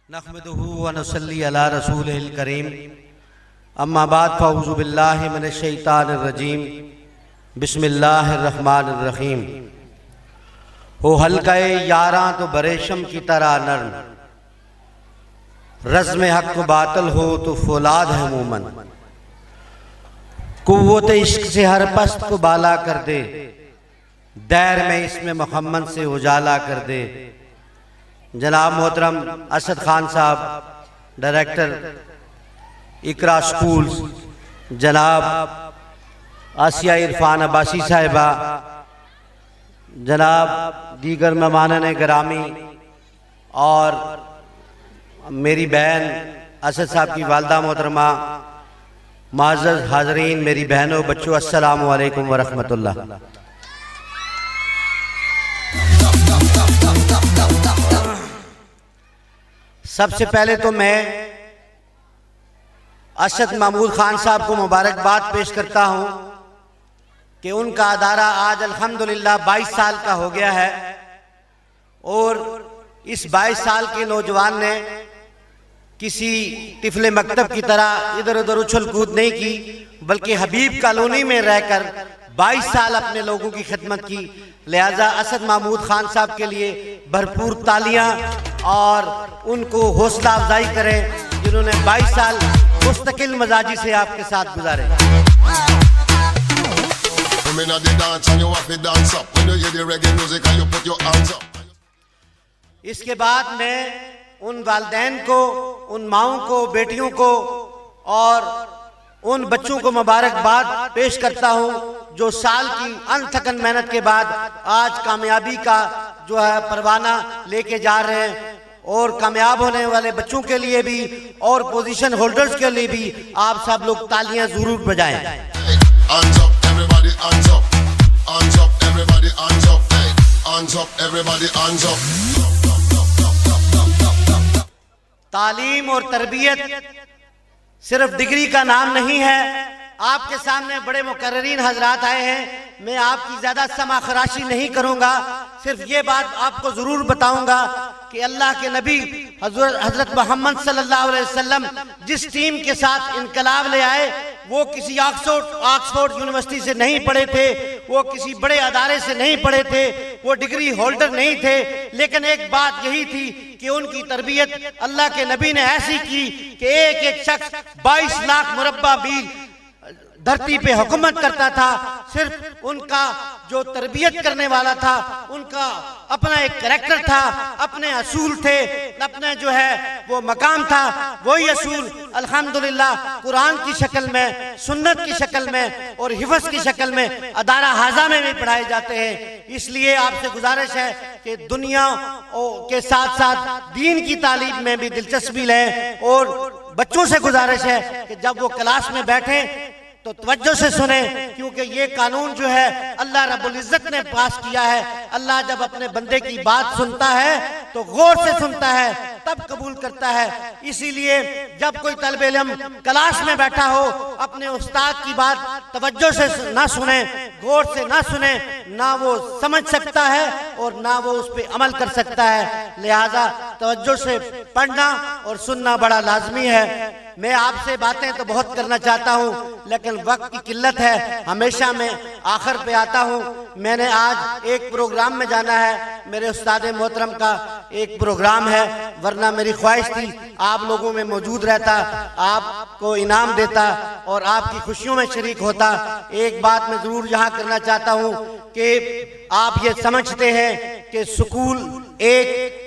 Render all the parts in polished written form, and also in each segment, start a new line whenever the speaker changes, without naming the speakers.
नहमदुहु व नसल्ली अला रसूलिल करीम अम्मा बाद फ़अऊज़ु बिल्लाहि मिनश शैतानिर रजीम बिस्मिल्लाहिर रहमानिर रहीम। हो हल्काए यारां तो बरेशम की तरह नर्म, रज़्म हक़ बातिल हो तो फौलाद है मूमन। कुव्वत इश्क से हर पस्त को बाला कर दे, दैर में इसमें मोहम्मद से उजाला कर दे। जनाब मोहतरम असद खान साहब, डायरेक्टर इकरा स्कूल्स, जनाब आसिया इरफान अब्बासी साहिबा, जनाब दीगर मेहमानान गिरामी और मेरी बहन असद साहब की वालदा मोहतरमा, माज़ज़ हाज़रीन, मेरी बहनों बच्चों, अस्सलामु अलैकुम व रहमतुल्लाह। सबसे पहले तो मैं अरशद महमूद खान साहब को मुबारकबाद पेश करता हूं कि उनका अदारा आज अल्हम्दुलिल्लाह 22 साल का हो गया है और इस 22 साल के नौजवान ने किसी तिफले मकतब की तरह इधर उधर उछल कूद नहीं की, बल्कि हबीब कॉलोनी में रहकर 22 साल अपने लोगों की खिदमत की। लिहाजा असद महमूद खान साहब के लिए भरपूर तालियां और उनको हौसला अफजाई करें जिन्होंने 22 साल मुस्तकिल मजाजी से आपके साथ गुजारे। इसके बाद मैं उन वालिदैन को, उन माओं को, बेटियों को और उन बच्चों को मुबारकबाद पेश करता हूं जो साल की अनथकन मेहनत के बाद आज कामयाबी का जो है परवाना लेके जा रहे हैं। और कामयाब होने वाले बच्चों के लिए भी और पोजीशन होल्डर्स के लिए भी आप सब लोग तालियां जरूर बजाएं। तालीम और तरबियत सिर्फ डिग्री का नाम नहीं है। आपके सामने बड़े मुकर्ररीन हजरात आए हैं, मैं आपकी ज्यादा समाखराशी नहीं करूंगा, सिर्फ ये बात आपको जरूर बताऊंगा कि अल्लाह के नबी हजरत मोहम्मद सल्लल्लाहु अलैहि वसल्लम जिस टीम के साथ इनकलाब ले आए वो किसी ऑक्सफोर्ड यूनिवर्सिटी से नहीं पढ़े थे, वो किसी बड़े अदारे से नहीं पढ़े थे, वो डिग्री होल्डर नहीं थे, लेकिन एक बात यही थी कि उनकी तरबियत अल्लाह के नबी ने ऐसी की कि एक एक शख्स 22 लाख मुरब्बा मील धरती पे हुकूमत करता था। सिर्फ उनका जो तरबियत करने वाला था, उनका अपना एक कैरेक्टर था, अपने असूल थे, अपना जो है वो मकाम था। वही असूल अल्हम्दुलिल्लाह कुरान की शक्ल में, सुन्नत की शक्ल में और हिफ्ज़ की शक्ल में अदारा हाजा में भी पढ़ाए जाते हैं। इसलिए आपसे गुजारिश है कि दुनिया के साथ साथ दीन की तालीम में भी दिलचस्पी लें और बच्चों से गुजारिश है कि जब वो क्लास में बैठे तो तवज्जो से सुने, क्योंकि ये कानून जो है अल्लाह रब्बुल इज्जत ने पास किया है। अल्लाह जब अपने बंदे की बात सुनता है तो गौर से सुनता है, तब कबूल करता है। इसीलिए जब कोई तलबे इल्म क्लास में बैठा हो, अपने उस्ताद की बात तवज्जो से ना सुने, गौर से ना सुने, ना वो समझ सकता है और ना वो उस पर अमल कर सकता है। लिहाजा तवज्जो से पढ़ना और सुनना बड़ा लाजमी है। मैं आपसे बातें तो बहुत करना चाहता हूं, लेकिन वक्त की किल्लत है, हमेशा मैं आखिर पे आता हूं। मैंने आज एक प्रोग्राम में जाना है, मेरे उस्ताद मोहतरम का एक प्रोग्राम है, वरना मेरी ख्वाहिश थी आप लोगों में मौजूद रहता, आपको इनाम देता और आपकी खुशियों में शरीक होता। एक बात मैं जरूर यहाँ करना चाहता हूँ कि आप ये समझते हैं कि स्कूल एक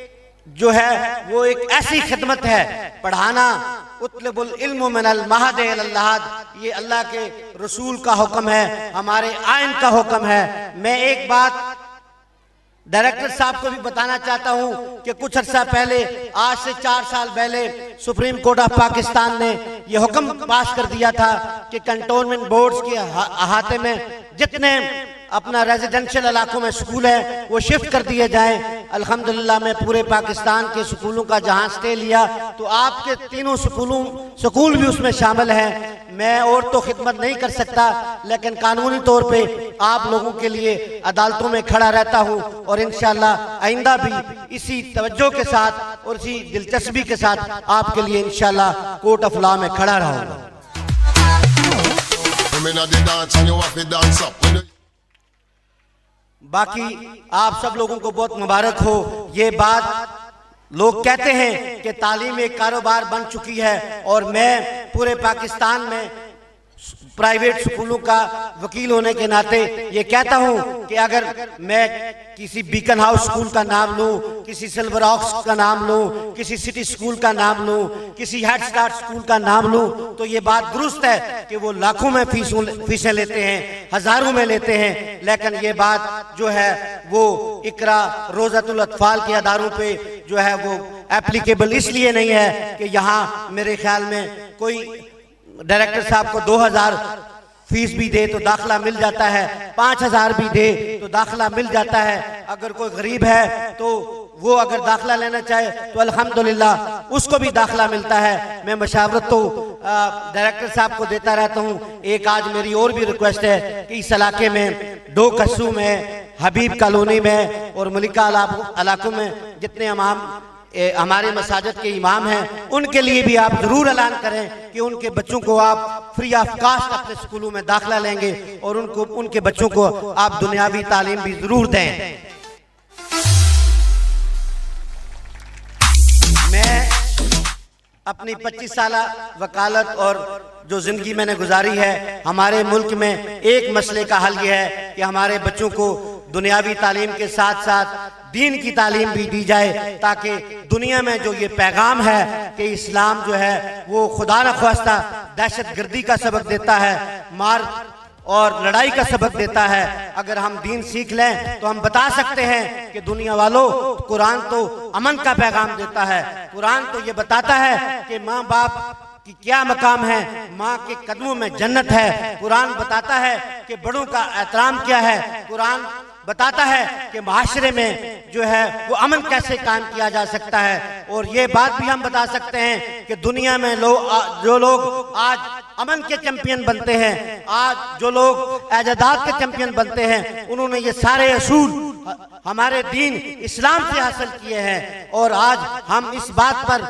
जो है वो एक ऐसी खिदमत है, पढ़ाना उतलबुल इल्म मिनल महद इलल लहद, ये अल्लाह के रसूल का हुक्म है, हमारे आइन का हुक्म है। मैं एक बात डायरेक्टर साहब को भी बताना चाहता हूं कि कुछ अर्सा पहले, आज से 4 साल पहले, सुप्रीम कोर्ट ऑफ पाकिस्तान ने यह हुक्म पास कर दिया था कि कंटोनमेंट बोर्ड्स के अहाते में जितने अपना रेजिडेंशियल इलाकों में स्कूल है वो शिफ्ट कर दिए जाएं। अल्हम्दुलिल्लाह मैं पूरे पाकिस्तान के स्कूलों का जहां स्टे लिया तो आपके तीनों स्कूल भी उसमें शामिल हैं। मैं और तो खिदमत नहीं कर सकता, लेकिन कानूनी तौर पे आप लोगों के लिए अदालतों में खड़ा रहता हूं और इंशाल्लाह आइंदा भी इसी तवज्जो के साथ और इसी दिलचस्पी के साथ आपके लिए इंशाल्लाह कोर्ट ऑफ लॉ में खड़ा रहूंगा। बाकी आप सब लोगों को बहुत मुबारक हो। ये बात लोग कहते हैं कि तालीम एक कारोबार बन चुकी है और मैं पूरे पाकिस्तान में प्राइवेट स्कूलों का वकील होने के नाते ये कहता हूं कि अगर मैं किसी बीकन हाउस स्कूल का नाम लूं, किसी सिल्वर ऑक्स का नाम लूं, किसी सिटी स्कूल का नाम लूं, किसी हेड स्टार्ट स्कूल का नाम लूं, तो ये बात दुरुस्त है कि वो लाखों में फीसें लेते हैं, हजारों में लेते हैं, लेकिन ये बात जो है वो इकरा रोज़तुल अतफाल के अदारों पे जो है वो एप्लीकेबल इसलिए नहीं है कि यहाँ मेरे ख्याल में कोई डायरेक्टर साहब को 2000 फीस भी दे तो दाखला मिल जाता है, 5000 भी दे तो दाखला मिल जाता है। अगर कोई गरीब है तो वो अगर दाखला लेना चाहे तो अल्हम्दुलिल्लाह उसको भी दाखला मिलता है। मैं मशावरत तो डायरेक्टर साहब को देता रहता हूँ। एक आज मेरी और भी रिक्वेस्ट है कि इस इलाके में दो कस्सू में, हबीब कॉलोनी में और मलिका इलाकों में जितने हमारे मसाजिद के इमाम हैं उनके लिए भी आप जरूर ऐलान करें कि उनके बच्चों को आप फ्री ऑफ कास्ट अपने स्कूलों में दाखिला लेंगे और उनके बच्चों को आप दुनियावी तालीम भी जरूर दें। मैं अपनी 25 साल वकालत और जो जिंदगी मैंने गुजारी है, हमारे मुल्क में एक मसले का हल यह है कि हमारे बच्चों को दुनियावी तालीम के साथ साथ दीन की तालीम भी दी जाए, ताकि दुनिया में जो ये पैगाम है कि इस्लाम जो है वो खुदा न ख्वास्ता दहशत गर्दी का सबक देता है, मार और लड़ाई का सबक देता है। अगर हम दीन सीख लें तो हम बता सकते हैं कि दुनिया वालों, कुरान तो अमन का पैगाम देता है। कुरान तो ये बताता है कि माँ बाप कि क्या मकाम है, माँ के कदमों में जन्नत है। कुरान बताता है कि बड़ों का एहतराम क्या है। कुरान बताता है कि माशरे में जो है वो अमन कैसे कायम किया जा सकता है। और ये बात भी हम बता सकते हैं कि दुनिया में जो लोग आज अमन के चैंपियन बनते हैं, आज जो लोग एजादाद के चैंपियन बनते हैं, उन्होंने ये सारे असूल हमारे दीन इस्लाम से हासिल किए हैं। और आज हम इस बात पर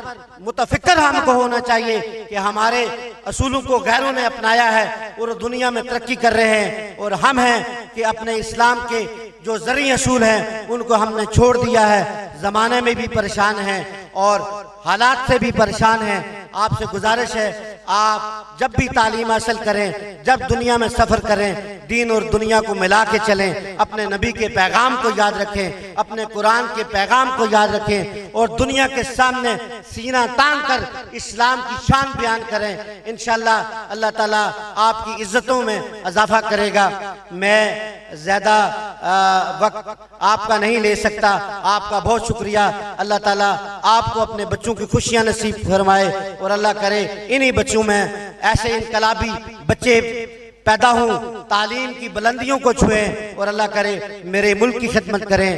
मुतफिक्र हमको होना चाहिए कि हमारे असूलों को गैरों ने अपनाया है और दुनिया में तरक्की कर रहे हैं, और हम हैं कि अपने इस्लाम के जो ज़रूरी असूल हैं उनको हमने छोड़ दिया है। ज़माने में भी परेशान हैं और हालात से भी परेशान हैं। आपसे गुजारिश है, आप जब भी तालीम हासिल करें, जब दुनिया में सफ़र करें, दीन और दुनिया को मिला के चलें, अपने नबी के पैगाम को याद रखें, अपने कुरान के पैगाम को याद रखें और दुनिया के सामने सीना तान कर इस्लाम की शान बयान करें। इंशाअल्लाह अल्लाह ताला आपकी इज्जतों में इजाफा करेगा। मैं ज़्यादा वक्त आपका नहीं ले सकता। आपका बहुत शुक्रिया। अल्लाह ताला आपको अपने बच्चों की खुशियाँ नसीब फरमाए और अल्लाह करे इन्हीं बच्चों में ऐसे इनकलाबी बच्चे पैदा हों, तालीम की बुलंदियों को छुएं और अल्लाह करे मेरे मुल्क की खिदमत करें,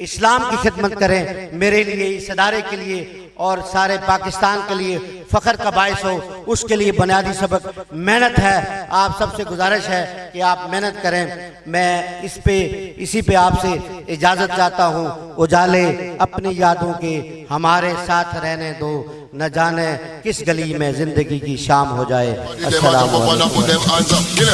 इस्लाम की खिदमत करें, मेरे लिए, इस अदारे के लिए और सारे पाकिस्तान के लिए फ़ख्र का बायस हो। उसके लिए बुनियादी सबक मेहनत है। आप सबसे गुजारिश है कि आप मेहनत करें। मैं इसी पे आपसे इजाज़त चाहता हूँ। उजाले अपनी यादों के हमारे साथ रहने दो, न जाने किस गली में जिंदगी की शाम हो जाए। अस्सलाम वालेकुम।